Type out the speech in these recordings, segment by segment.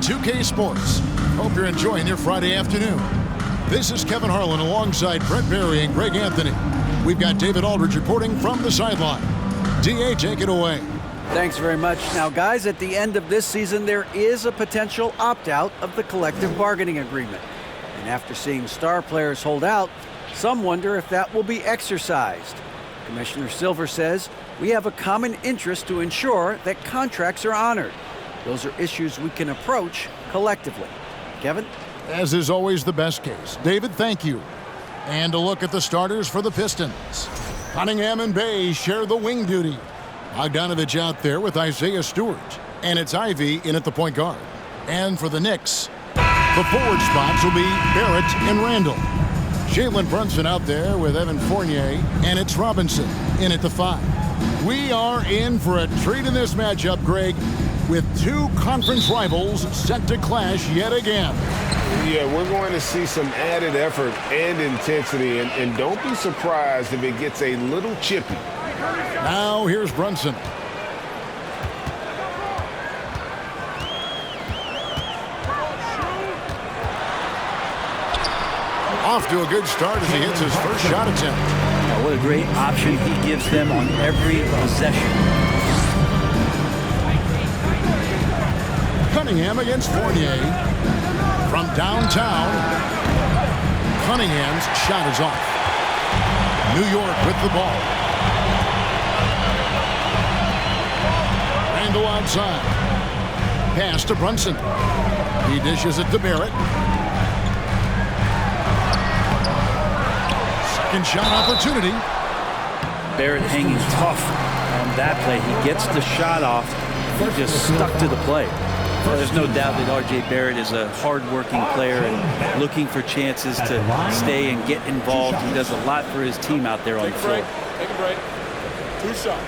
2K Sports. Hope you're enjoying your Friday afternoon. This is Kevin Harlan alongside Brent Barry and Greg Anthony. We've got David Aldridge reporting from the sideline. DA, take it away. Thanks very much. Now, guys, at the end of this season, there is a potential opt-out of the collective bargaining agreement. And after seeing star players hold out, some wonder if that will be exercised. Commissioner Silver says we have a common interest to ensure that contracts are honored. Those are issues we can approach collectively. Kevin? As is always the best case. David, thank you. And a look at the starters for the Pistons. Cunningham and Bay share the wing duty. Bogdanovich out there with Isaiah Stewart. And it's Ivy in at the point guard. And for the Knicks, the forward spots will be Barrett and Randall. Jalen Brunson out there with Evan Fournier. And it's Robinson in at the 5. We are in for a treat in this matchup, Greg, with two conference rivals set to clash yet again. Yeah, we're going to see some added effort and intensity, and don't be surprised if it gets a little chippy. Now here's Brunson. Off to a good start as he hits his first shot attempt. Now, what a great option he gives them on every possession. Cunningham against Fournier. From downtown, Cunningham's shot is off. New York with the ball. Randall outside. Pass to Brunson. He dishes it to Barrett. Second shot opportunity. Barrett hanging tough on that play. He gets the shot off. He just stuck to the play. Well, there's no doubt that R.J. Barrett is a hard-working player and looking for chances to stay and get involved. He does a lot for his team out there on the floor. Take a break. 2 shots.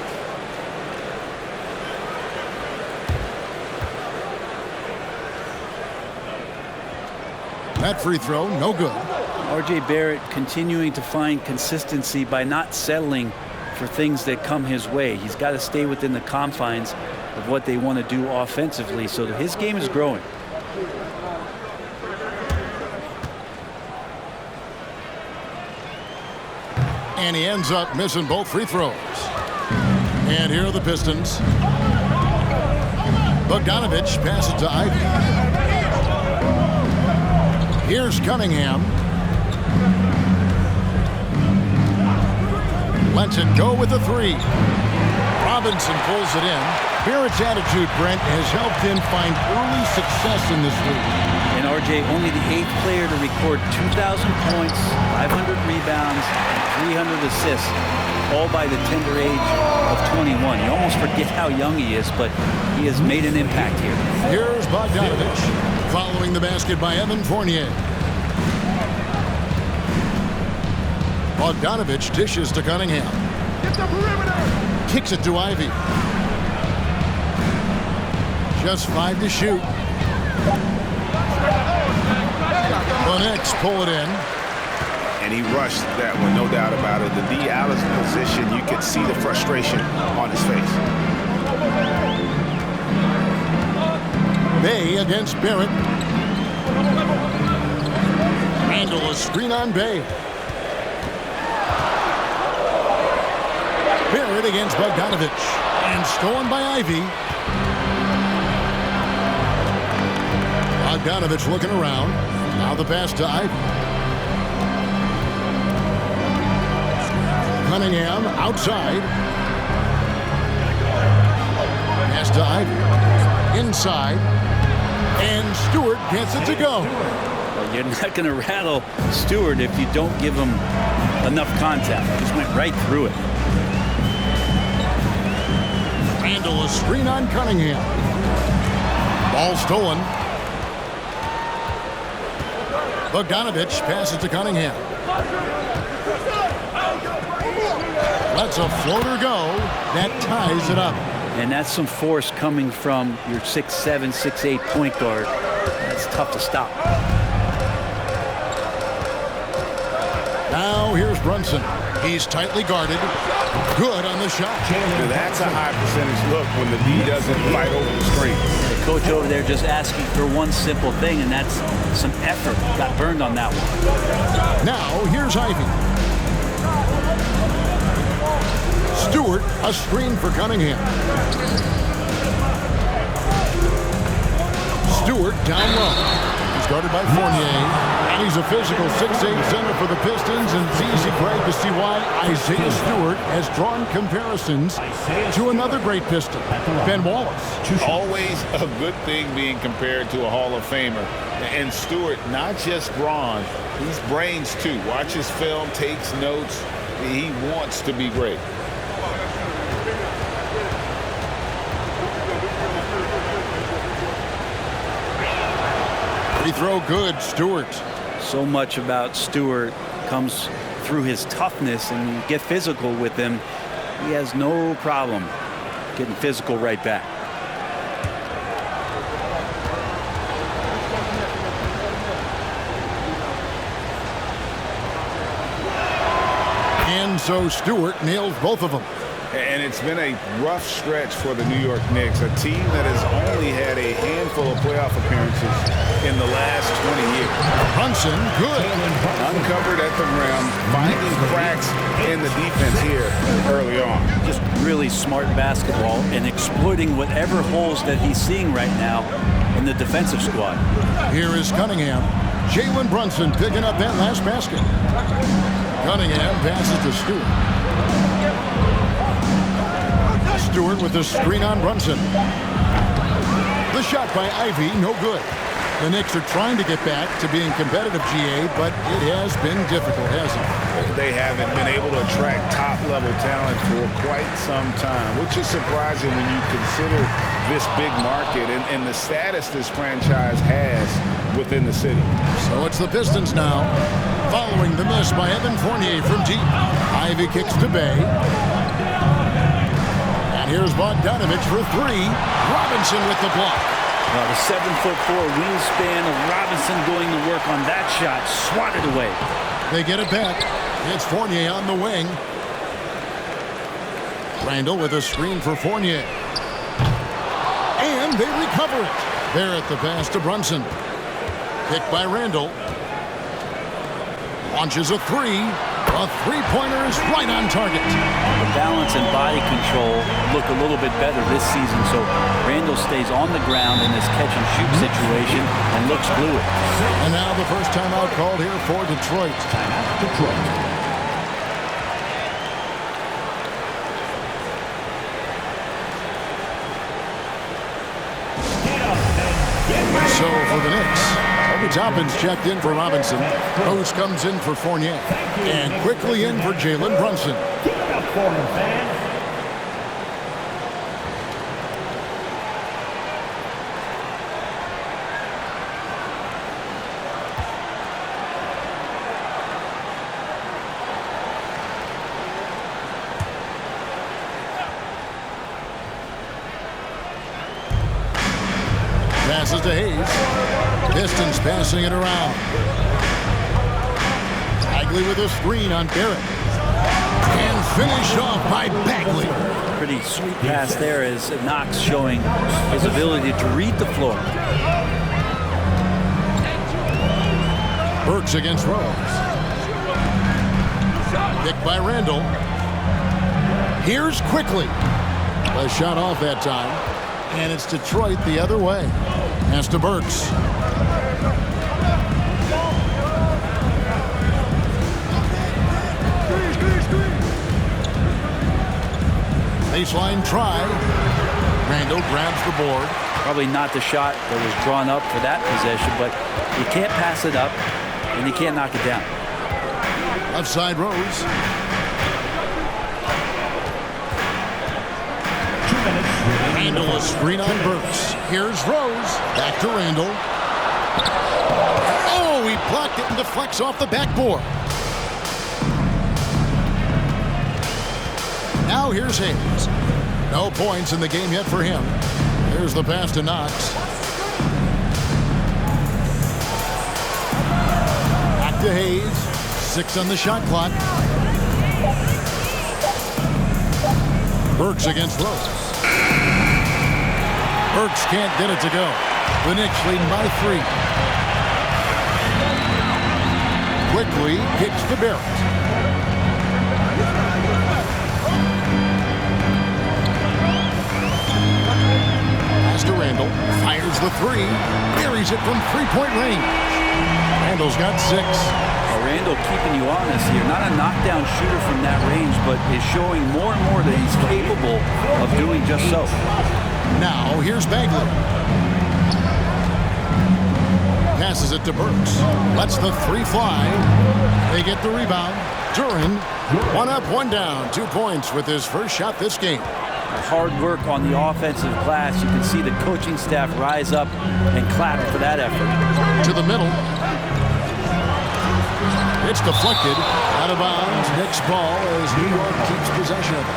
That free throw, no good. R.J. Barrett continuing to find consistency by not settling for things that come his way. He's got to stay within the confines of what they want to do offensively, so his game is growing. And he ends up missing both free throws. And here are the Pistons. Bogdanovich passes to Ivy. Here's Cunningham. Lets it go with the 3. Robinson pulls it in. Barrett's attitude, Brent, has helped him find early success in this league. And R.J. only the 8th player to record 2,000 points, 500 rebounds, and 300 assists, all by the tender age of 21. You almost forget how young he is, but he has made an impact here. Here's Bogdanovich, following the basket by Evan Fournier. Bogdanovich dishes to Cunningham. Get the perimeter! Kicks it to Ivy. Just 5 to shoot. The Knicks pull it in. And he rushed that one, no doubt about it. The D out of position, you could see the frustration on his face. Bay against Barrett. Randall, a screen on Bay. Barrett against Bogdanovich. And stolen by Ivy. Bogdanovich looking around. Now the pass to Ivy. Cunningham outside. Pass to Ivy. Inside. And Stewart gets it to go. Well, you're not going to rattle Stewart if you don't give him enough contact. He just went right through it. Randall, a screen on Cunningham. Ball stolen. Bogdanovich passes to Cunningham. Lets a floater go. That ties it up. And that's some force coming from your 6'7", 6'8" point guard. That's tough to stop. Now here's Brunson. He's tightly guarded. Good on the shot. That's a high percentage look when the D doesn't fight over the screen. coach over there just asking for one simple thing, and that's some effort. Got burned on that one. Now, here's Ivy. Stewart, a screen for Cunningham. Stewart down low. He's guarded by Fournier. And he's a physical 6'8" center for the Pistons, and it's easy, Greg, to see why Isaiah Stewart has drawn comparisons to another great Piston, Ben Wallace. Always a good thing being compared to a Hall of Famer. And Stewart, not just brawn, he's brains too. Watches film, takes notes. He wants to be great. Free throw good, Stewart. So much about Stewart comes through his toughness, and you get physical with him. He has no problem getting physical right back. And so Stewart nails both of them. And it's been a rough stretch for the New York Knicks, a team that has only had a handful of playoff appearances in the last 20 years. Brunson, good. Uncovered at the rim, finding cracks in the defense here early on. Just really smart basketball and exploiting whatever holes that he's seeing right now in the defensive squad. Here is Cunningham. Jalen Brunson picking up that last basket. Cunningham passes to Stewart. Stewart with the screen on Brunson. The shot by Ivy, no good. The Knicks are trying to get back to being competitive, GA, but it has been difficult, hasn't it? They haven't been able to attract top-level talent for quite some time, which is surprising when you consider this big market and the status this franchise has within the city. So it's the Pistons now, following the miss by Evan Fournier from deep. Ivy kicks to Bay. And here's Bogdanovich for three. Robinson with the block. Well, the 7'4" wingspan of Robinson going to work on that shot. Swatted away. They get it back. It's Fournier on the wing. Randall with a screen for Fournier. And they recover it. They're at the pass to Brunson. Picked by Randall. Launches a three. A three-pointer is right on target. The balance and body control look a little bit better this season, so Randall stays on the ground in this catch-and-shoot situation and looks fluid. And now the first timeout called here for Detroit. Timeout, Detroit. So for the Knicks, Obi Toppin's checked in for Robinson. Rose comes in for Fournier. And quickly in for Jalen Brunson. Passes to Hayes. Pistons passing it around. Bagley with a screen on Barrett. And finished off by Bagley. Pretty sweet pass there as Knox showing his ability to read the floor. Burks against Rose. Picked by Randall. Here's quickly. A shot off that time. And it's Detroit the other way. Pass to Burks. Baseline try. Randall grabs the board. Probably not the shot that was drawn up for that possession, but you can't pass it up and you can't knock it down. Left side Rose. 2 minutes. Randall a screen on Burks. Here's Rose. Back to Randall. Oh, he blocked it and deflects off the backboard. Now here's Hayes. No points in the game yet for him. Here's the pass to Knox. Back to Hayes. 6 on the shot clock. Burks against Rose. Burks can't get it to go. The Knicks leading by 3. Quickly kicks to Barrett. Pass to Randall. Fires the 3. Buries it from 3-point range. Randall's got 6. Randall keeping you honest here. Not a knockdown shooter from that range, but is showing more and more that he's capable of doing just so. Now, here's Bagley. Passes it to Burks. Lets the 3 fly. They get the rebound. Duran, 1 up, 1 down. 2 points with his first shot this game. Hard work on the offensive glass. You can see the coaching staff rise up and clap for that effort. To the middle. It's deflected. Out of bounds. Knicks ball as New York keeps possession of it.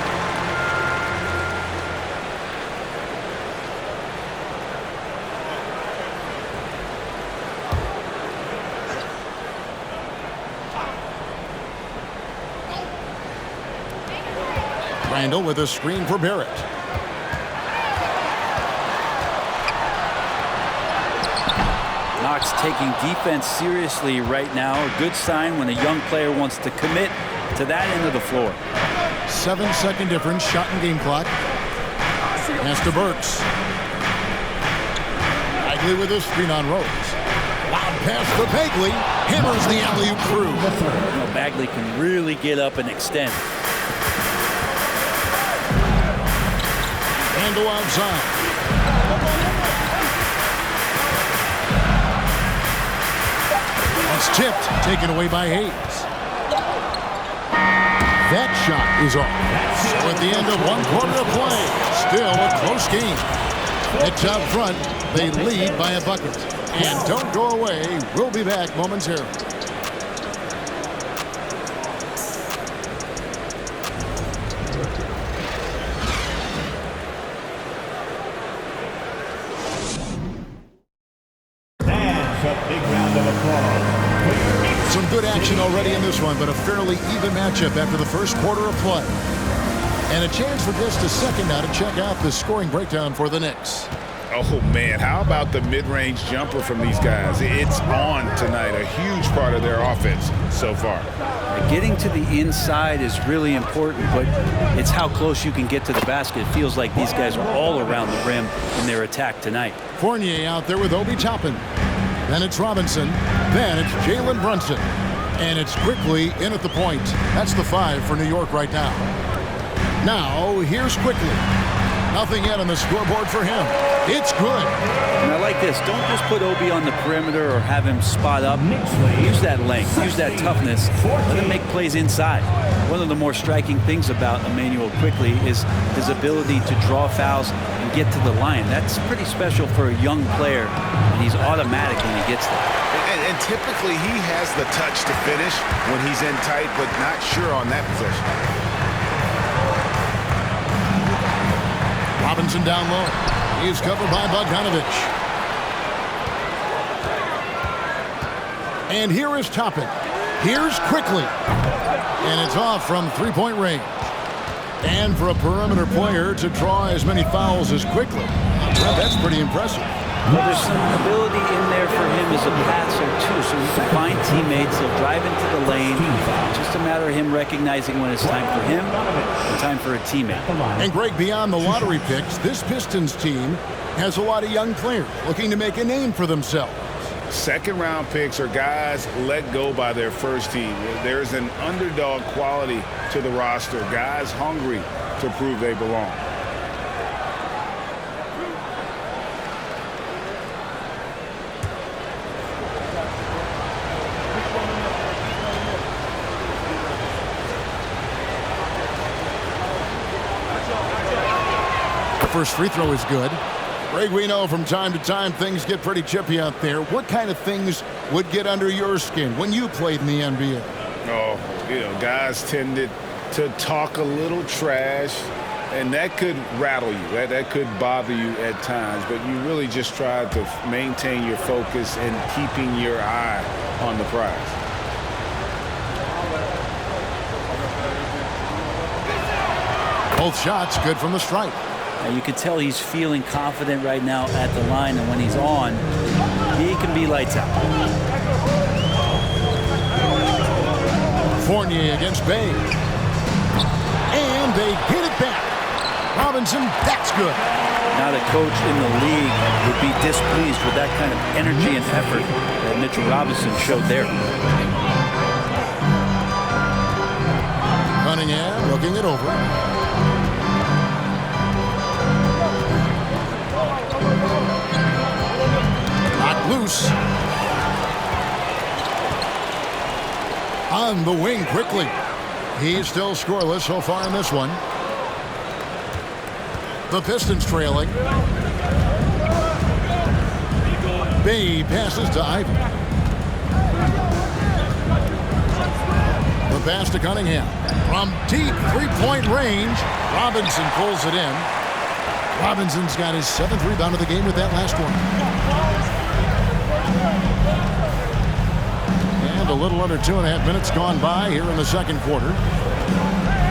Randall with a screen for Barrett. Knox taking defense seriously right now. A good sign when a young player wants to commit to that end of the floor. 7-second difference, shot and game clock. Pass to Burks. Bagley with a screen on Rose. Loud pass to Bagley. Hammers the alley-oop through. You know, Bagley can really get up and extend. Handle outside. It's tipped, taken away by Hayes. That shot is off. So at the end of 1 quarter of play, still a close game. It's up front. They lead by a bucket. And don't go away. We'll be back momentarily. Some good action already in this one, but a fairly even matchup after the first quarter of play. And a chance for just a second now to check out the scoring breakdown for the Knicks. Oh, man, how about the mid-range jumper from these guys? It's on tonight, a huge part of their offense so far. Getting to the inside is really important, but it's how close you can get to the basket. It feels like these guys are all around the rim in their attack tonight. Fournier out there with Obi Toppin. Then it's Robinson. Then it's Jalen Brunson. And it's quickly in at the point. That's the 5 for New York right now. Now, here's Quickly. Nothing yet on the scoreboard for him. It's good. And I like this. Don't just put Obi on the perimeter or have him spot up. Use that length. Use that toughness. Let him make plays inside. One of the more striking things about Emmanuel Quickly is his ability to draw fouls and get to the line. That's pretty special for a young player, and he's automatic when he gets there. And typically he has the touch to finish when he's in tight, but not sure on that possession. Robinson down low. He's covered by Bogdanovich. And here is Toppin. Here's Quickly. And it's off from 3-point range. And for a perimeter player to draw as many fouls as Quickly, well, that's pretty impressive. Well, there's some ability in there for him as a passer, too, so he can find teammates. He'll drive into the lane. It's just a matter of him recognizing when it's time for him and time for a teammate. And, Greg, beyond the lottery picks, this Pistons team has a lot of young players looking to make a name for themselves. Second-round picks are guys let go by their first team. There's an underdog quality to the roster, guys hungry to prove they belong. First free throw is good. Greg, we know from time to time things get pretty chippy out there. What kind of things would get under your skin when you played in the NBA? Oh, you know, guys tended to talk a little trash, and that could rattle you. That could bother you at times, but you really just try to maintain your focus and keeping your eye on the prize. Both shots good from the stripe. You can tell he's feeling confident right now at the line, and when he's on, he can be lights out. Fournier against Bay. And they hit it back. Robinson, that's good. Not a coach in the league would be displeased with that kind of energy and effort that Mitchell Robinson showed there. Cunningham looking it over. Knocked loose. On the wing quickly. He's still scoreless so far in this one. The Pistons trailing. Bay passes to Ivy. The pass to Cunningham. From deep three-point range, Robinson pulls it in. Robinson's got his 7th rebound of the game with that last one. And a little under 2.5 minutes gone by here in the second quarter.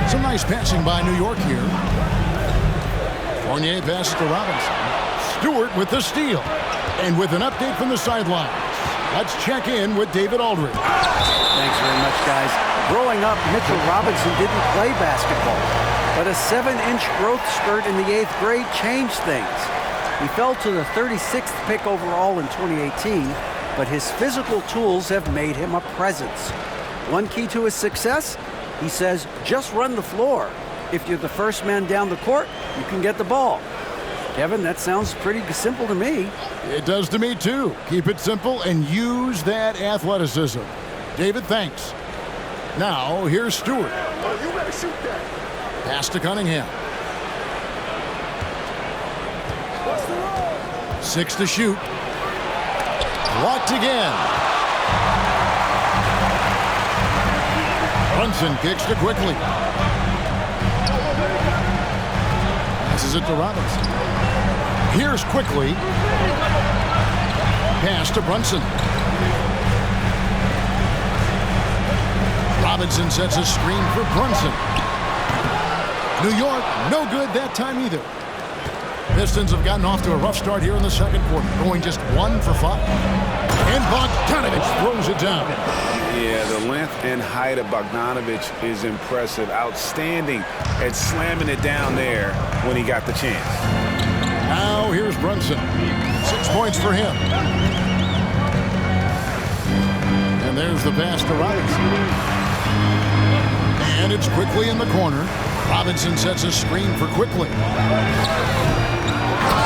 Some nice passing by New York here. Fournier passes to Robinson. Stewart with the steal. And with an update from the sidelines, let's check in with David Aldridge. Thanks very much, guys. Growing up, Mitchell Robinson didn't play basketball, but a 7-inch growth spurt in the 8th grade changed things. He fell to the 36th pick overall in 2018, but his physical tools have made him a presence. One key to his success, he says, just run the floor. If you're the first man down the court, you can get the ball. Kevin, that sounds pretty simple to me. It does to me, too. Keep it simple and use that athleticism. David, thanks. Now, here's Stewart. Oh, you better shoot that. Pass to Cunningham. 6 to shoot. Blocked again. Brunson kicks to quickly. Passes it to Robinson. Here's quickly. Pass to Brunson. Robinson sets a screen for Brunson. New York, no good that time either. Pistons have gotten off to a rough start here in the second quarter, going just 1 for 5. And Bogdanovich throws it down. Yeah, the length and height of Bogdanovich is impressive. Outstanding at slamming it down there when he got the chance. Now here's Brunson. 6 points for him. And there's the pass to Robinson. And it's quickly in the corner. Robinson sets a screen for quickly.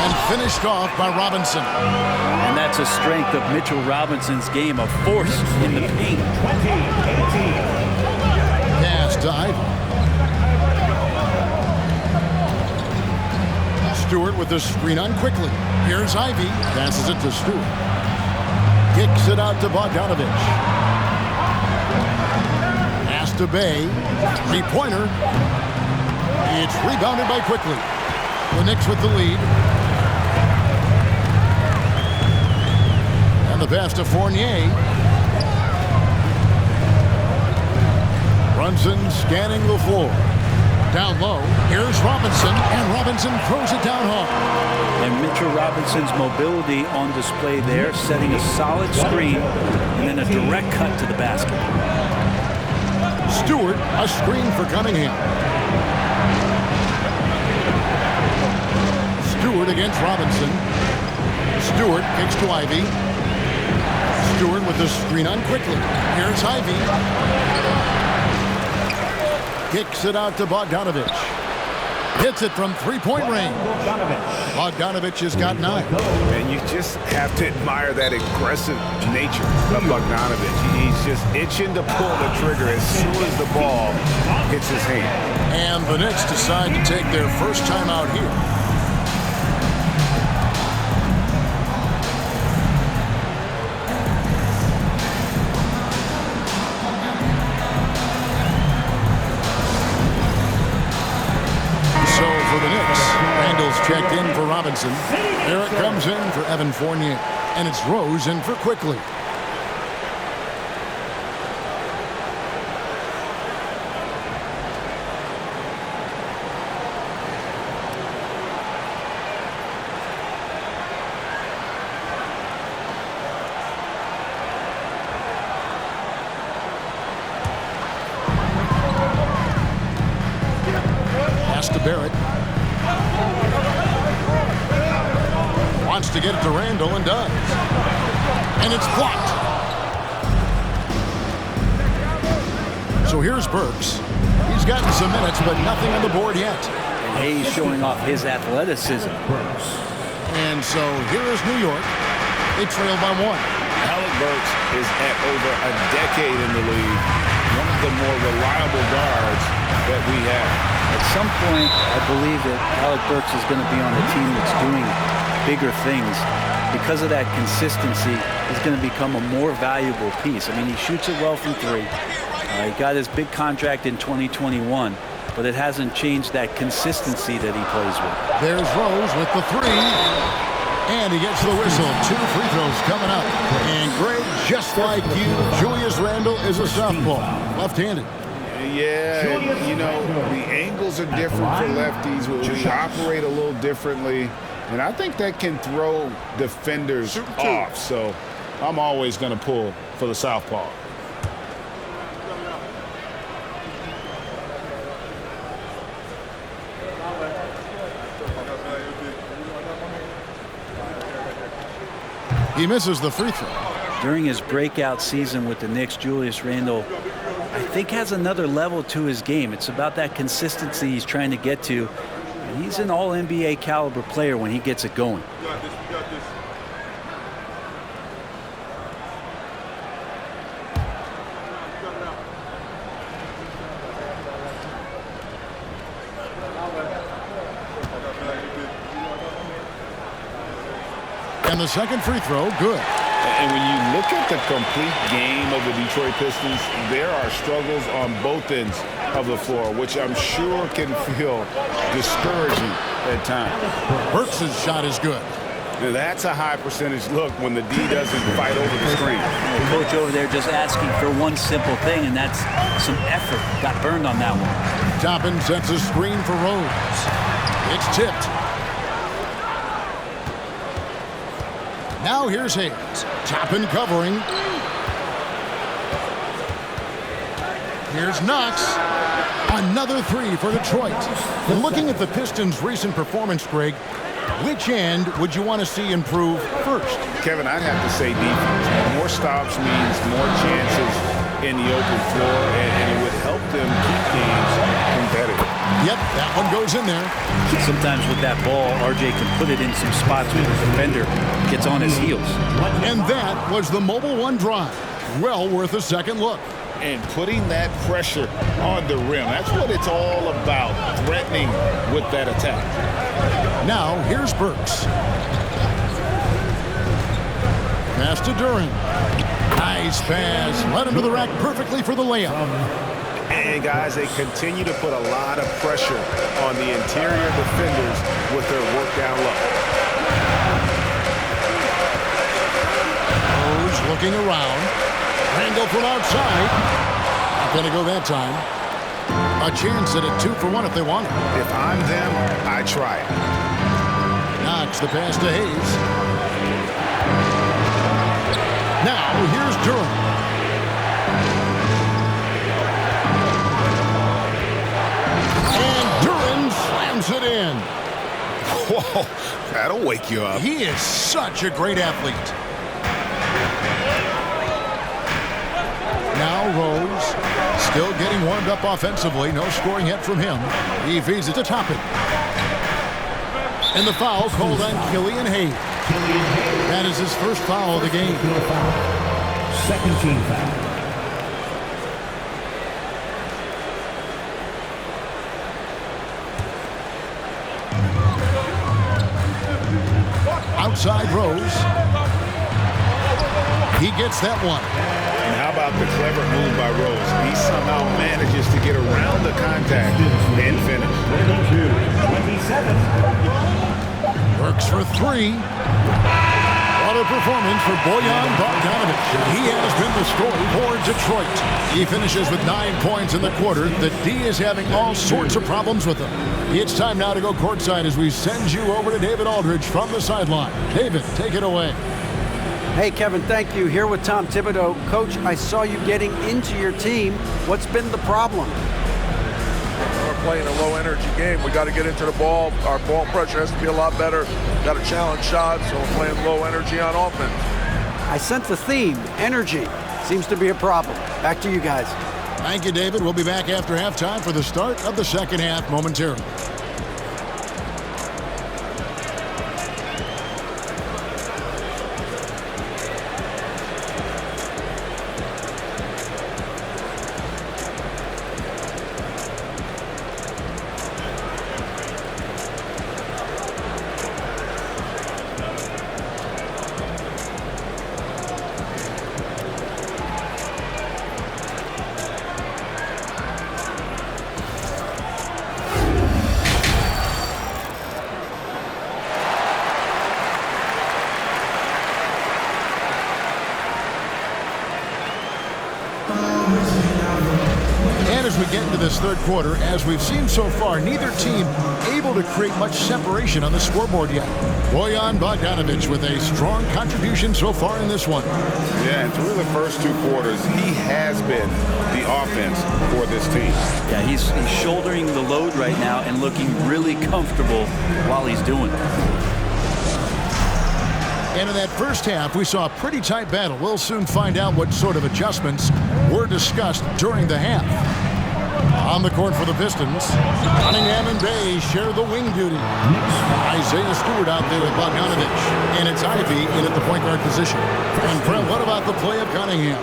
And finished off by Robinson. And that's a strength of Mitchell Robinson's game, a force in the paint. Pass to Ivy. Stewart with the screen on quickly. Here's Ivy. Passes it to Stewart. Kicks it out to Bogdanovich. Pass to Bay. Three-pointer. It's rebounded by quickly. The Knicks with the lead. And the pass to Fournier. Brunson scanning the floor. Down low. Here's Robinson, and Robinson throws it down hard. And Mitchell Robinson's mobility on display there, setting a solid screen and then a direct cut to the basket. Stewart, a screen for Cunningham. Stewart against Robinson. Stewart kicks to Ivy. Stewart with the screen on quickly. Here's Ivy. Kicks it out to Bogdanovich. Hits it from three-point range. Bogdanovich has got 9. And you just have to admire that aggressive nature of Bogdanovich. He's just itching to pull the trigger as soon as the ball hits his hand. And the Knicks decide to take their first time out here. For the Knicks, Randall's checked in for Robinson. There it comes in for Evan Fournier. And it's Rose in for quickly. Barrett. Wants to get it to Randall and does. And it's blocked. So here's Burks. He's gotten some minutes, but nothing on the board yet. And Hayes showing off his athleticism. And so here is New York. They trail by 1. Alec Burks is at over a decade in the league. One of the more reliable guards that we have. At some point, I believe that Alec Burks is going to be on a team that's doing bigger things. Because of that consistency, he's going to become a more valuable piece. I mean, he shoots it well from 3. He got his big contract in 2021, but it hasn't changed that consistency that he plays with. There's Rose with the 3. And he gets the whistle. 2 free throws coming up. And Greg, just like you, Julius Randle is a southpaw, left-handed. Yeah, you know, the angles are different for lefties. We operate a little differently. And I think that can throw defenders off. So I'm always going to pull for the southpaw. He misses the free throw. During his breakout season with the Knicks, Julius Randle, I think, has another level to his game. It's about that consistency he's trying to get to. And he's an all-NBA caliber player when he gets it going. And the second free throw, good. And when you look at the complete game of the Detroit Pistons, there are struggles on both ends of the floor, which I'm sure can feel discouraging at times. Burks' shot is good. That's a high percentage look when the D doesn't fight over the screen. The coach over there just asking for one simple thing, and that's some effort. Got burned on that one. Toppin sets a screen for Rose. It's tipped. Now here's Hayes. Toppin covering. Here's Knox. Another 3 for Detroit. And looking at the Pistons' recent performance, Greg, which end would you want to see improve first? Kevin, I'd have to say defense. More stops means more chances in the open floor, and it would help them keep games competitive. Yep, that one goes in there. Sometimes with that ball, RJ can put it in some spots where the defender gets on his heels. And that was the Mobile One drive. Well worth a second look. And putting that pressure on the rim. That's what it's all about, threatening with that attack. Now, here's Burks. Pass to Duran. Nice pass. Led him to the rack perfectly for the layup. And, guys, they continue to put a lot of pressure on the interior defenders with their work down low. Rose looking around. Randall from outside. Not going to go that time. A chance at a 2 for 1 if they want it. If I'm them, I try it. Knox the pass to Hayes. Now here's Durham. And Durham slams it in. Whoa, that'll wake you up. He is such a great athlete. Now Rose, still getting warmed up offensively. No scoring yet from him. He feeds it to Toppin. And the foul called on Killian Hayes. That is his first foul of the game. Second team foul. Outside Rose. He gets that one. And how about the clever move by Rose? He somehow manages to get around the contact and finish. 27. Works for 3. What a performance for Bojan Bogdanovic. He has been the story for Detroit. He finishes with 9 points in the quarter. The D is having all sorts of problems with him. It's time now to go courtside as we send you over to David Aldridge from the sideline. David, take it away. Hey, Kevin, thank you. Here with Tom Thibodeau. Coach, I saw you getting into your team. What's been the problem? Our playing a low-energy game. We got to get into the ball. Our ball pressure has to be a lot better. Got to challenge shots, so we're playing low energy on offense. I sense a theme. Energy seems to be a problem. Back to you guys. Thank you, David. We'll be back after halftime for the start of the second half momentarily. And as we get into this third quarter, as we've seen so far, neither team able to create much separation on the scoreboard yet. Bojan Bogdanovic with a strong contribution so far in this one. Yeah, and through the first 2 quarters, he has been the offense for this team. Yeah, he's shouldering the load right now and looking really comfortable while he's doing it. And in that first half, we saw a pretty tight battle. We'll soon find out what sort of adjustments were discussed during the half. On the court for the Pistons, Cunningham and Bay share the wing duty. Isaiah Stewart out there with Bogdanovic, and it's Ivy in at the point guard position. And Brent, what about the play of Cunningham?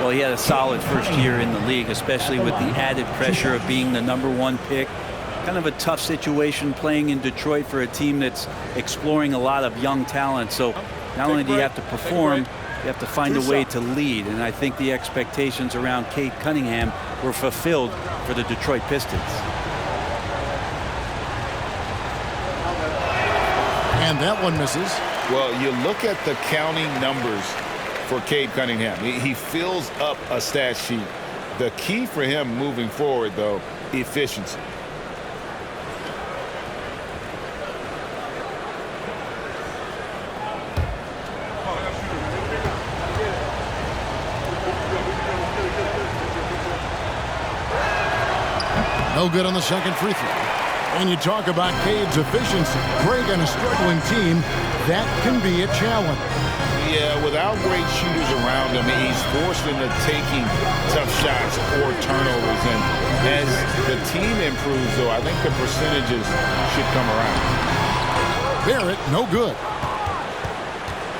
Well, he had a solid first year in the league, especially with the added pressure of being the #1 pick. Kind of a tough situation playing in Detroit for a team that's exploring a lot of young talent. So not only do you have to perform, you have to find a way to lead. And I think the expectations around Cade Cunningham were fulfilled for the Detroit Pistons. And that one misses. Well, you look at the counting numbers for Cade Cunningham. He fills up a stat sheet. The key for him moving forward, though, efficiency. No good on the second free throw. And you talk about Cade's efficiency. Greg on a struggling team, that can be a challenge. Yeah, without great shooters around him, he's forced into taking tough shots or turnovers. And as the team improves, though, I think the percentages should come around. Barrett, no good.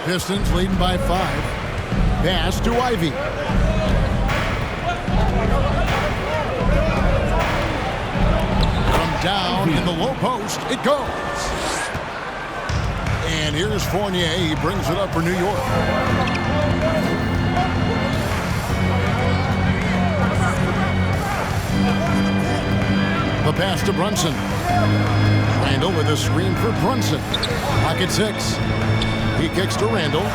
Pistons leading by 5. Pass to Ivy. Down in the low post, it goes. And here's Fournier. He brings it up for New York. The pass to Brunson. Randall with a screen for Brunson. Pocket 6. He kicks to Randall.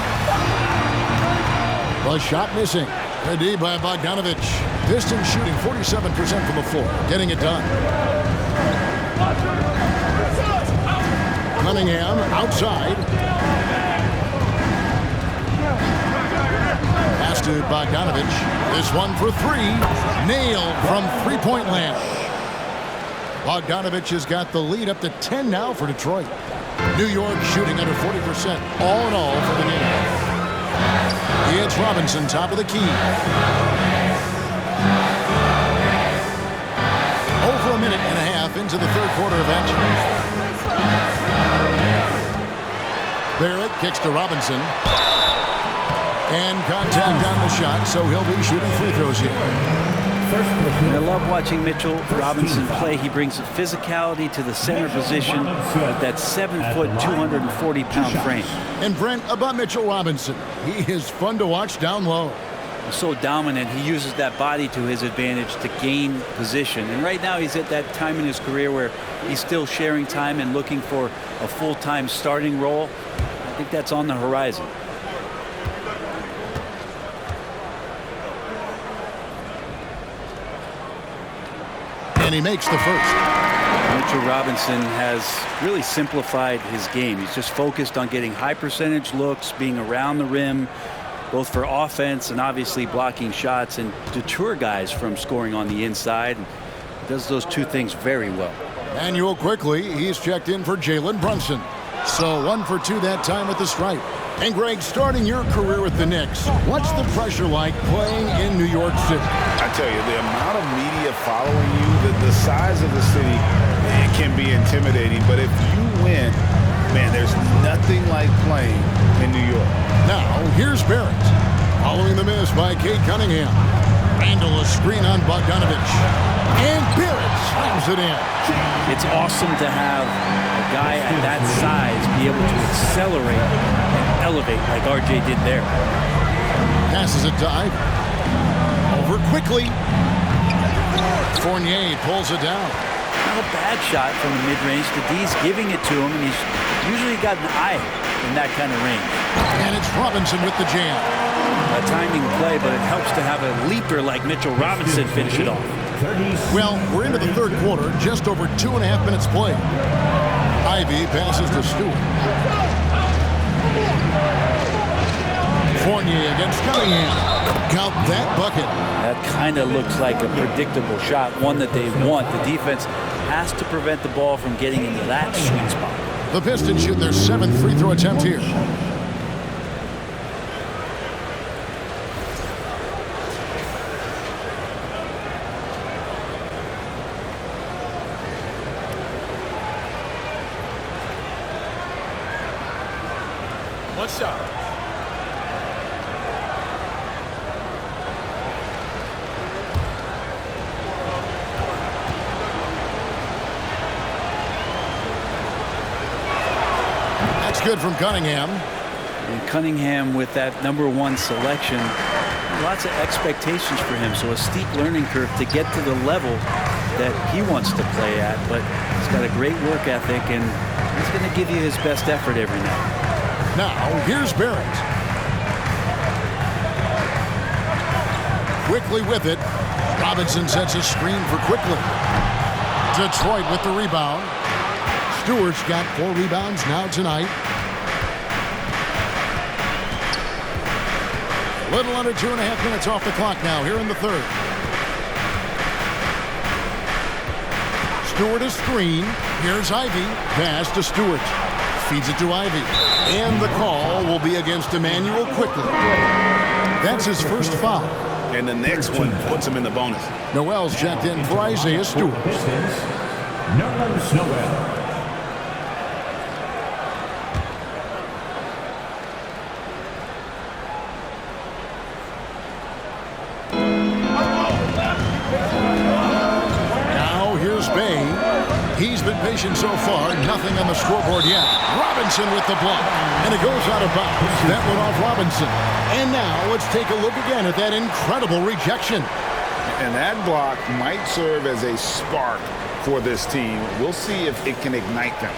The shot missing. A D by Bogdanovic. Pistons shooting 47% from the floor. Getting it done. Cunningham outside. Pass to Bogdanovic. This one for 3. Nailed from three-point land. Bogdanovic has got the lead up to 10 now for Detroit. New York shooting under 40% all in all for the game. It's Robinson, top of the key. Over a minute and a half into the third quarter of action. Barrett kicks to Robinson. And contact on the shot, so he'll be shooting free throws here. I love watching Mitchell Robinson play. He brings physicality to the center position with that 7-foot, 240-pound frame. And Brent, about Mitchell Robinson, he is fun to watch down low. So dominant, he uses that body to his advantage to gain position. And right now he's at that time in his career where he's still sharing time and looking for a full-time starting role. I think that's on the horizon. And he makes the first. Mitchell Robinson has really simplified his game. He's just focused on getting high percentage looks, being around the rim, both for offense and obviously blocking shots, and deter guys from scoring on the inside. Does those two things very well. Manuel quickly, he's checked in for Jalen Brunson. So 1 for 2 that time at the stripe. And Greg, starting your career with the Knicks, what's the pressure like playing in New York City? I tell you, the amount of media following you, the size of the city, it can be intimidating. But if you win, man, there's nothing like playing in New York. Now, here's Barrett. Following the miss by Kate Cunningham. Randall a screen on Bogdanovich. And Barrett slams it in. It's awesome to have a guy at that size be able to accelerate and elevate like RJ did there. Passes it to Ivy. Over quickly. Fournier pulls it down. Not a bad shot from the mid-range. The D's giving it to him, and he's usually got an eye in that kind of range. And it's Robinson with the jam. A timing play, but it helps to have a leaper like Mitchell Robinson finish it off. Well, we're into the third quarter, just over 2.5 minutes played. Ivy passes to Stewart. Fournier against Cunningham. Count that bucket. That kind of looks like a predictable shot, one that they want. The defense has to prevent the ball from getting into that sweet spot. The Pistons shoot their 7th free throw attempt here. One shot. That's good from Cunningham. And Cunningham with that #1 selection, lots of expectations for him. So a steep learning curve to get to the level that he wants to play at. But he's got a great work ethic, and he's going to give you his best effort every night. Now, here's Barrett. Quickly with it. Robinson sets a screen for Quickly. Detroit with the rebound. Stewart's got 4 rebounds now tonight. A little under 2.5 minutes off the clock now here in the third. Stewart a screen. Here's Ivy. Pass to Stewart. Feeds it to Ivy. And the call will be against Emmanuel Quickly. That's his first foul. And the next one puts him in the bonus. Noel's checked in for Isaiah Stewart. Noel. Now here's Bay. He's been patient so far. Nothing on the scoreboard yet. Robinson with the block. And it goes out of bounds. That went off Robinson. And now let's take a look again at that incredible rejection. And that block might serve as a spark for this team. We'll see if it can ignite them.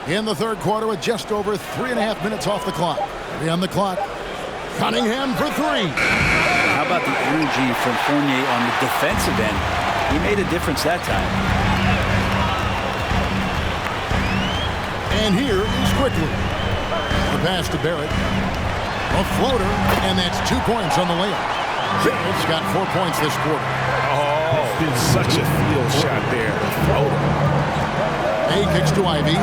In the third quarter with just over 3.5 minutes off the clock. On the clock, Cunningham for 3. How about the energy from Fournier on the defensive end? He made a difference that time. And here is Quickly. The pass to Barrett. A floater, and that's 2 points on the layup. Barrett's got 4 points this quarter. Oh, such a field shot there. The floater. A kicks to Ivy.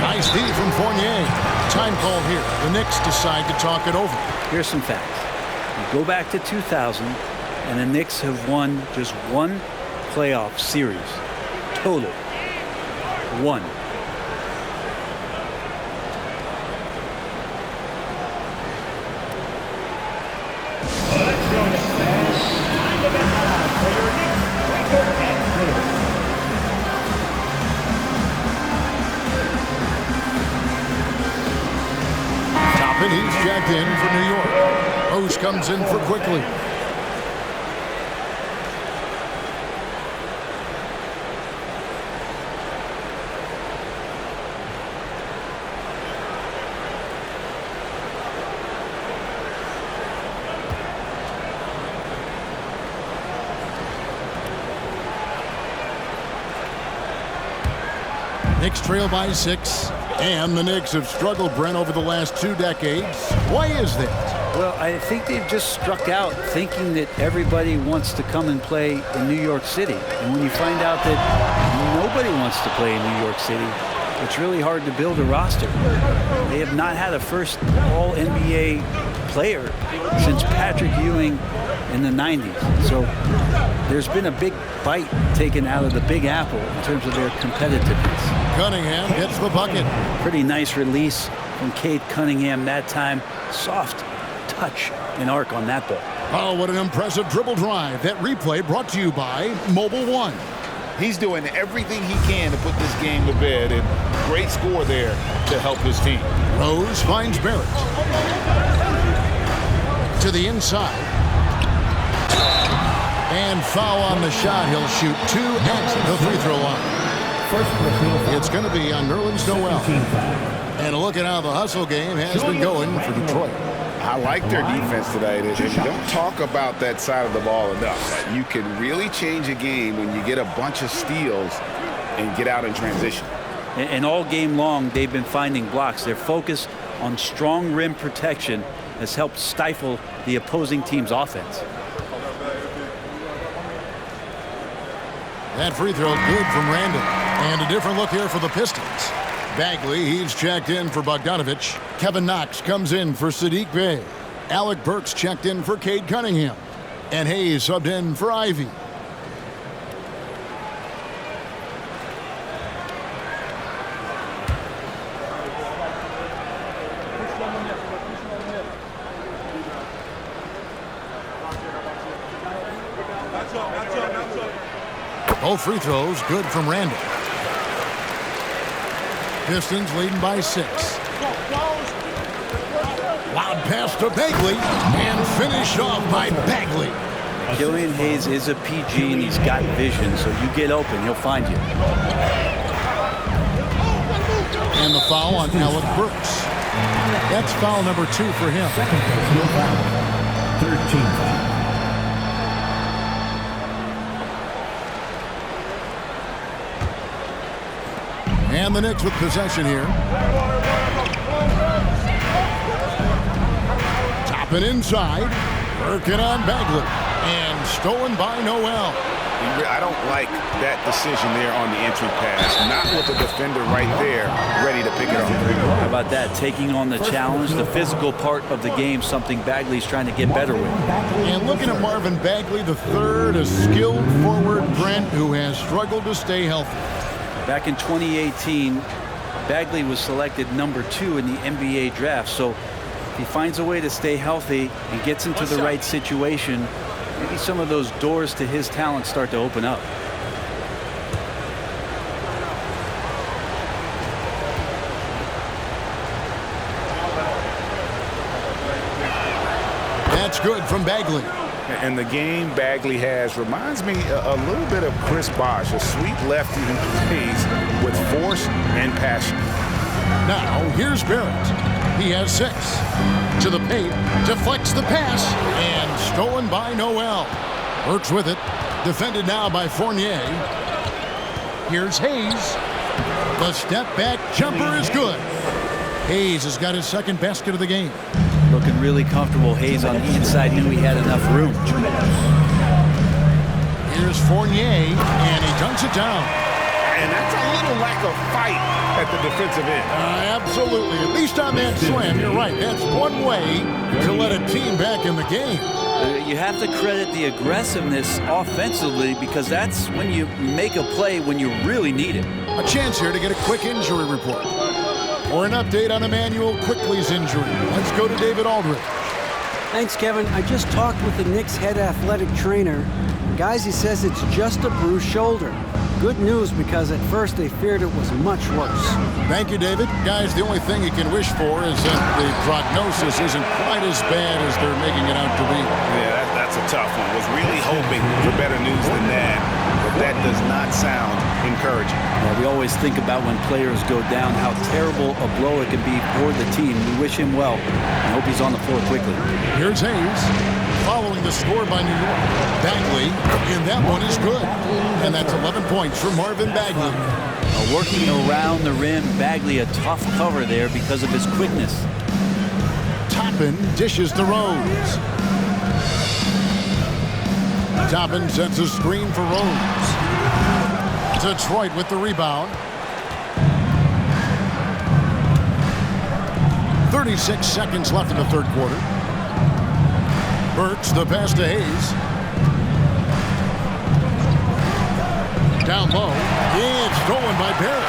Nice D from Fournier. Time call here. The Knicks decide to talk it over. Here's some facts. You go back to 2000, and the Knicks have won just 1 playoff series. Total. 1. Toppin, he's jacked in for New York. Rose comes in for Quickly. Knicks trail by 6. And the Knicks have struggled, Brent, over the last 2 decades. Why is that? Well, I think they've just struck out thinking that everybody wants to come and play in New York City. And when you find out that nobody wants to play in New York City, it's really hard to build a roster. They have not had a first All-NBA player since Patrick Ewing in the 90s. So there's been a big bite taken out of the Big Apple in terms of their competitiveness. Cunningham gets the bucket. Pretty nice release from Cade Cunningham that time. Soft touch and arc on that ball. Oh, what an impressive dribble drive. That replay brought to you by Mobile One. He's doing everything he can to put this game to bed, and great score there to help his team. Rose finds Barrett. To the inside. And foul on the shot. He'll shoot 2 at the free throw line. It's going to be on Nerlens Noel. And a look at how the hustle game has been going for Detroit. I like their defense today. They don't talk about that side of the ball enough. You can really change a game when you get a bunch of steals and get out in transition. And all game long, they've been finding blocks. Their focus on strong rim protection has helped stifle the opposing team's offense. That free throw good from Randall. And a different look here for the Pistons. Bagley, he's checked in for Bogdanovich. Kevin Knox comes in for Sadiq Bey. Alec Burks checked in for Cade Cunningham. And Hayes subbed in for Ivy. Both free throws good from Randall. Pistons leading by 6. Loud pass to Bagley and finished off by Bagley. Killian Hayes is a PG and he's got vision, so you get open, he'll find you. And the foul on Alec Burks. That's foul number 2 for him. 13. And the Knicks with possession here. Topping inside. Working on Bagley. And stolen by Noel. I don't like that decision there on the entry pass. Not with the defender right there ready to pick it up. How about that? Taking on the challenge, the physical part of the game, something Bagley's trying to get better with. And looking at Marvin Bagley III, a skilled forward, Brent, who has struggled to stay healthy. Back in 2018, Bagley was selected number 2 in the NBA draft. So if he finds a way to stay healthy and gets into the right situation, maybe some of those doors to his talent start to open up. That's good from Bagley. And the game Bagley has reminds me a little bit of Chris Bosh, a sweet lefty who plays with force and passion. Now, here's Barrett. He has 6. To the paint, deflects the pass, and stolen by Noel. Works with it. Defended now by Fournier. Here's Hayes. The step-back jumper is good. Hayes has got his 2nd basket of the game. Looking really comfortable. Hayes on the inside knew he had enough room. Here's Fournier, and he dunks it down. And that's a little lack of fight at the defensive end. Absolutely. At least on that slam, you're right. That's one way to let a team back in the game. You have to credit the aggressiveness offensively because that's when you make a play when you really need it. A chance here to get a quick injury report. Or an update on Emmanuel Quickley's injury. Let's go to David Aldridge. Thanks, Kevin. I just talked with the Knicks head athletic trainer. Guys, he says it's just a bruised shoulder. Good news because at first they feared it was much worse. Thank you, David. Guys, the only thing you can wish for is that the prognosis isn't quite as bad as they're making it out to be. Yeah, that's a tough one. Was really hoping for better news than that, but that does not sound encouraging. Yeah, we always think about when players go down, how terrible a blow it can be for the team. We wish him well and hope he's on the floor quickly. Here's Hayes. Following the score by New York. Bagley, and that one is good. And that's 11 points for Marvin Bagley. Working around the rim, Bagley a tough cover there because of his quickness. Toppin dishes to Rose. Toppin sets a screen for Rose. Detroit with the rebound. 36 seconds left in the third quarter. Burks the pass to Hayes. Down low. It's stolen by Barrett.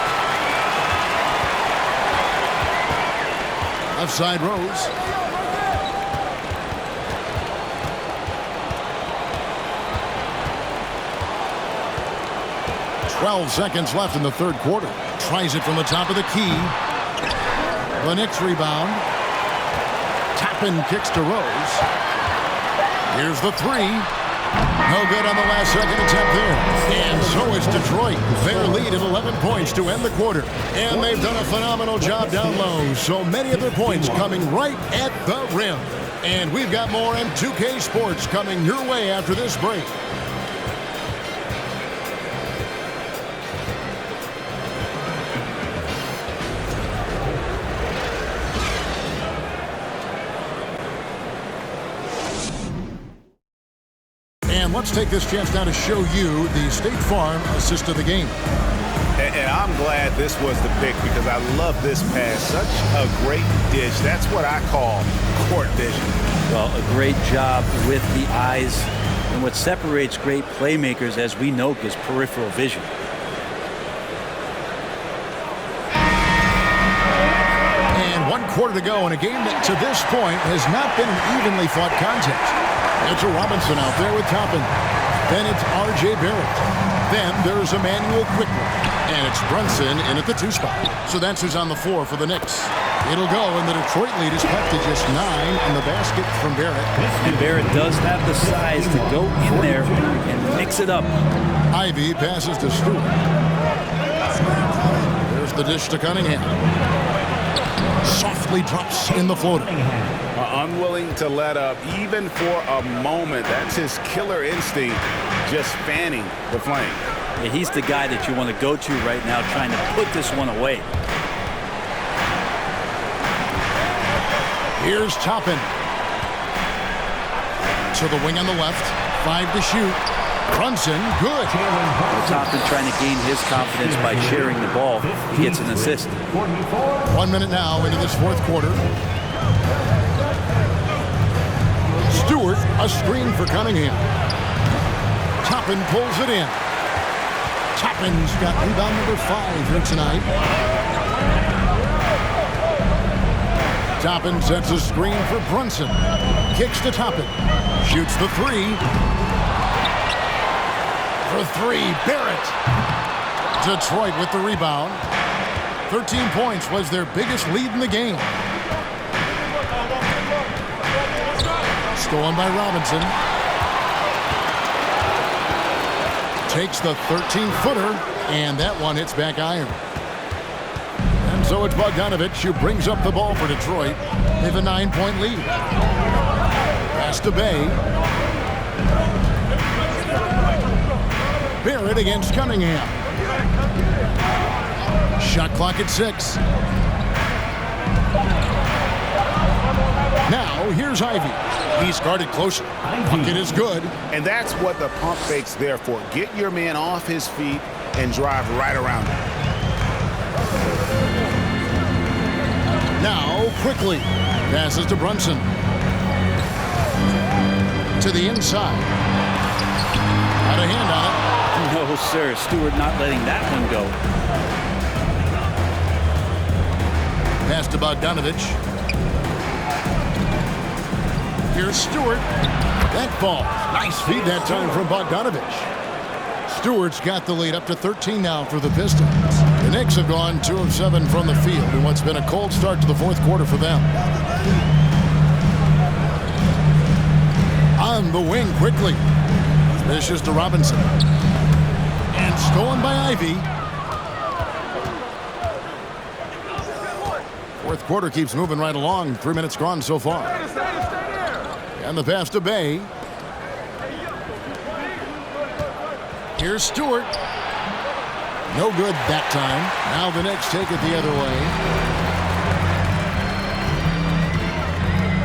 Left side Rose. "12 seconds left in the third quarter. Tries it from the top of the key. The Knicks rebound. Toppin kicks to Rose. Here's the three. No good on the last second attempt there. And so is Detroit. Their lead at 11 points to end the quarter. And they've done a phenomenal job down low. So many of their points coming right at the rim. And we've got more M2K Sports coming your way after this break. Let's take this chance now to show you the State Farm assist of the game. And I'm glad this was the pick because I love this pass. Such a great dish. That's what I call court vision. Well, a great job with the eyes. And what separates great playmakers, as we know, is peripheral vision. And 1 quarter to go in a game that to this point has not been an evenly fought contest. It's a Robinson out there with Toppin. Then it's R.J. Barrett. Then there's Emmanuel quickly. And it's Brunson in at the 2 spot. So that's who's on the floor for the Knicks. It'll go, and the Detroit lead is cut to just 9 on the basket from Barrett. And Barrett does have the size to go in there and mix it up. Ivy passes to Stewart. There's the dish to Cunningham. Softly drops in the floater. Unwilling to let up even for a moment. That's his killer instinct, just fanning the flame. Yeah, he's the guy that you want to go to right now, trying to put this one away. Here's Toppin. To the wing on the left. 5 to shoot. Brunson, good. Toppin trying to gain his confidence by sharing the ball. He gets an assist. 1 minute now into this fourth quarter. Stewart, a screen for Cunningham. Toppin pulls it in. Toppin's got rebound number 5 here tonight. Toppin sets a screen for Brunson. Kicks to Toppin. Shoots the 3. For 3, Barrett. Detroit with the rebound. 13 points was their biggest lead in the game. Stolen by Robinson. Takes the 13-footer, and that one hits back iron. And so it's Bogdanovich who brings up the ball for Detroit. They have a 9-point lead. Pass to Bay. Barrett against Cunningham. Shot clock at 6. Now, here's Ivy. He's guarded closer. Bucket is good. And that's what the pump fake's there for. Get your man off his feet and drive right around him. Now, quickly. Passes to Brunson. To the inside. Got a hand on it. No, sir. Stewart not letting that one go. Pass to Bogdanovich. Here's Stewart. That ball. Nice feed that time from Bogdanovich. Stewart's got the lead up to 13 now for the Pistons. The Knicks have gone 2 of 7 from the field in what's been a cold start to the fourth quarter for them. On the wing quickly. Dishes to Robinson. And stolen by Ivy. Fourth quarter keeps moving right along. 3 minutes gone so far. And the pass to Bay. Here's Stewart. No good that time. Now the Knicks take it the other way.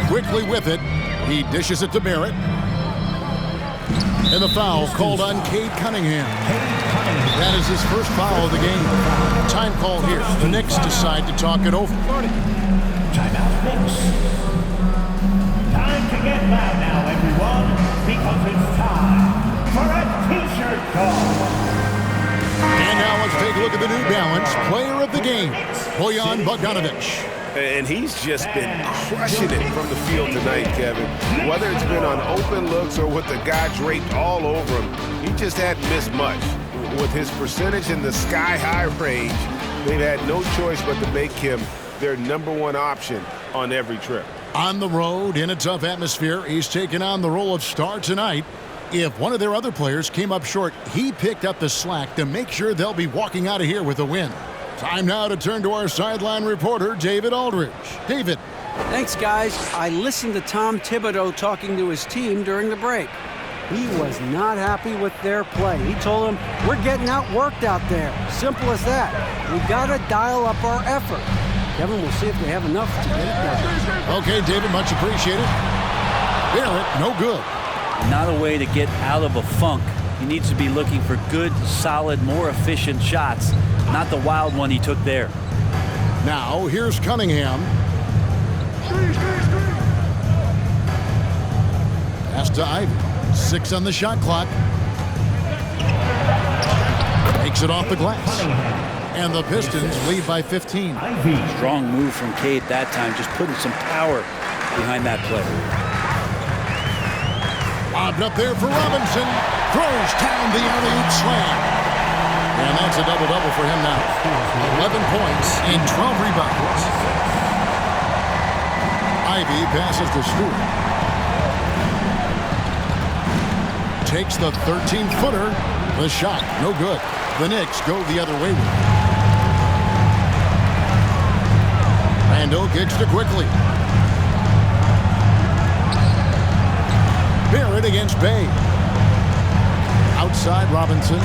Quickly with it. He dishes it to Barrett. And the foul called on Cade Cunningham. That is his first foul of the game. Time call here. The Knicks decide to talk it over. Timeout, Knicks. Time to get loud now, everyone, because it's time for a T-shirt call. And now let's take a look at the New Balance player of the game, Bojan Bogdanovic. And he's just been crushing it from the field tonight, Kevin. Whether it's been on open looks or with the guy draped all over him, he just hadn't missed much. With his percentage in the sky-high range, they've had no choice but to make him their #1 option on every trip. On the road, in a tough atmosphere, he's taken on the role of star tonight. If one of their other players came up short, he picked up the slack to make sure they'll be walking out of here with a win. Time now to turn to our sideline reporter, David Aldridge. David. Thanks, guys. I listened to Tom Thibodeau talking to his team during the break. He was not happy with their play. He told them, we're getting outworked out there. Simple as that. We got to dial up our effort. Kevin, we'll see if they have enough to get it done. Okay, David, much appreciated. Barrett, no good. Not a way to get out of a funk. He needs to be looking for good, solid, more efficient shots, not the wild one he took there. Now, here's Cunningham. Pass to Ivy. 6 on the shot clock. Takes it off the glass. And the Pistons lead by 15. Strong move from Cade that time, just putting some power behind that play. Lobbed up there for Robinson. Throws down the alley-oop slam. And that's a double-double for him now. 11 points and 12 rebounds. Ivy passes to Stewart. Takes the 13-footer. The shot, no good. The Knicks go the other way with it. Randall kicks to quickly. Barrett against Bay. Outside Robinson.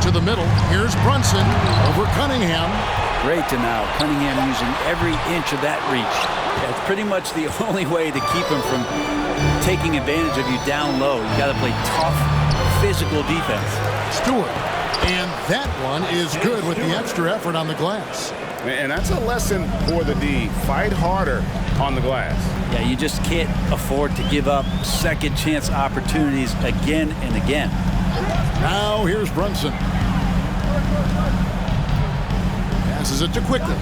To the middle. Here's Brunson over Cunningham. Great to now. Cunningham using every inch of that reach. That's pretty much the only way to keep him from taking advantage of you down low. You got to play tough, physical defense. Stewart. And that one is good with the extra effort on the glass. And that's a lesson for the D. Fight harder on the glass. Yeah, you just can't afford to give up second chance opportunities again and again. Now here's Brunson. Passes it to quickly.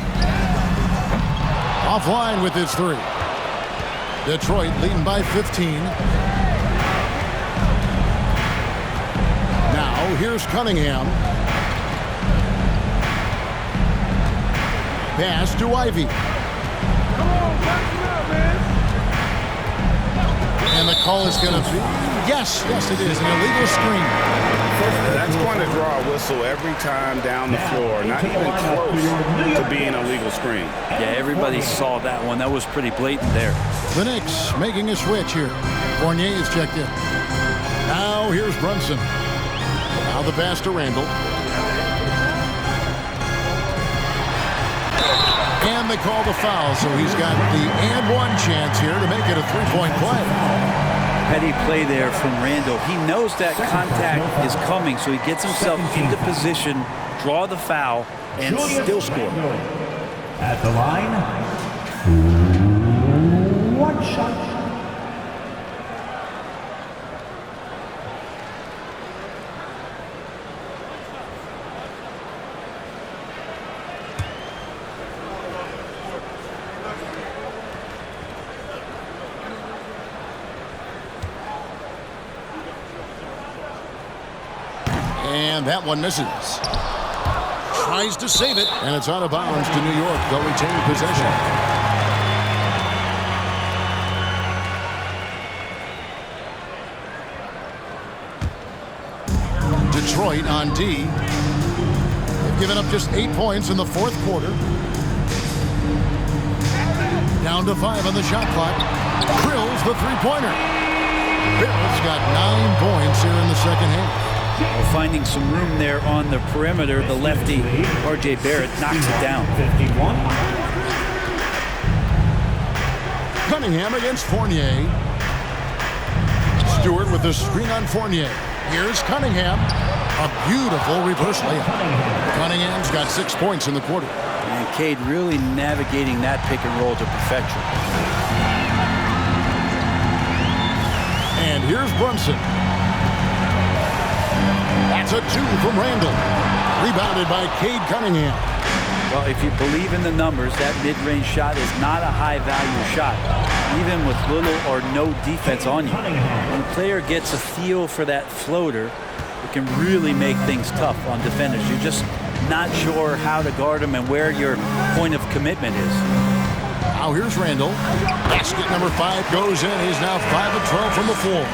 Offline with his 3. Detroit leading by 15. Now here's Cunningham. Pass to Ivy. And the call is going to be, yes, it is, an illegal screen. That's going to draw a whistle every time down the floor. Not even close to being a legal screen. Yeah, everybody saw that one. That was pretty blatant there. The Knicks making a switch here. Fournier is checked in. Now here's Brunson. Now the pass to Randall. And they call the foul, so he's got the and one chance here to make it a 3-point play. Heady play there from Randall. He knows that contact is coming, so he gets himself into position, draw the foul, and still score. At the line, 1 shot. And that one misses. Tries to save it, and it's out of bounds to New York. They'll retain possession. Detroit on D. They've given up just 8 points in the 4th quarter. Down to 5 on the shot clock. Drills the 3-pointer. Barrett's got 9 points here in the second half. Well, finding some room there on the perimeter, the lefty, R.J. Barrett, knocks it down. 51. Cunningham against Fournier. Stewart with the screen on Fournier. Here's Cunningham. A beautiful reverse layup. Cunningham's got 6 points in the quarter. And Cade really navigating that pick and roll to perfection. And here's Brunson. That's a 2 from Randall. Rebounded by Cade Cunningham. Well, if you believe in the numbers, that mid-range shot is not a high-value shot, even with little or no defense on you. When a player gets a feel for that floater, it can really make things tough on defenders. You're just not sure how to guard them and where your point of commitment is. Now here's Randall. Basket number 5 goes in. He's now 5 of 12 from the floor.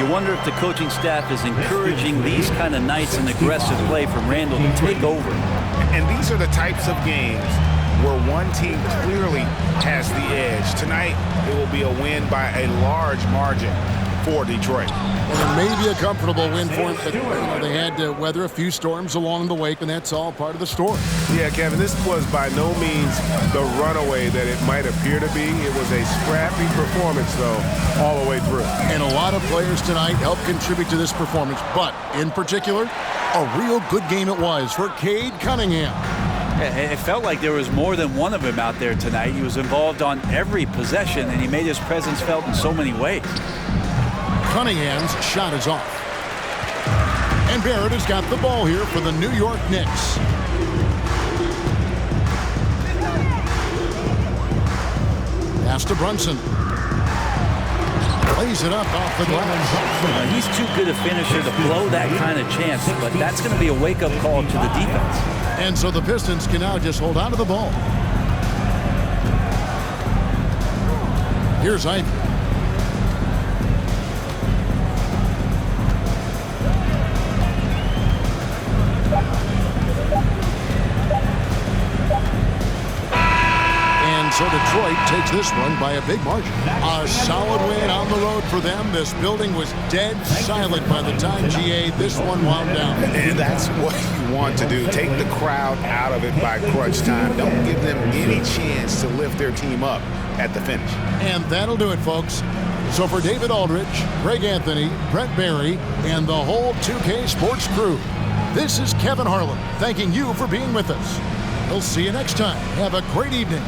You wonder if the coaching staff is encouraging these kind of nights and aggressive play from Randall to take over. And these are the types of games where one team clearly has the edge. Tonight, it will be a win by a large margin for Detroit. And it may be a comfortable win for them, but they had to weather a few storms along the way, and that's all part of the story. Yeah, Kevin, this was by no means the runaway that it might appear to be. It was a scrappy performance, though, all the way through. And a lot of players tonight helped contribute to this performance, but in particular, a real good game it was for Cade Cunningham. It felt like there was more than one of him out there tonight. He was involved on every possession, and he made his presence felt in so many ways. Cunningham's shot is off. And Barrett has got the ball here for the New York Knicks. Pass to Brunson. Plays it up off the glass. He's too good a finisher to blow that kind of chance, but that's going to be a wake-up call to the defense. And so the Pistons can now just hold on to the ball. Here's Ivy. So Detroit takes this one by a big margin. A solid win on the road for them. This building was dead silent by the time GA this one wound down. And that's what you want to do. Take the crowd out of it by crunch time. Don't give them any chance to lift their team up at the finish. And that'll do it, folks. So for David Aldridge, Greg Anthony, Brent Barry, and the whole 2K Sports crew, this is Kevin Harlan thanking you for being with us. We'll see you next time. Have a great evening.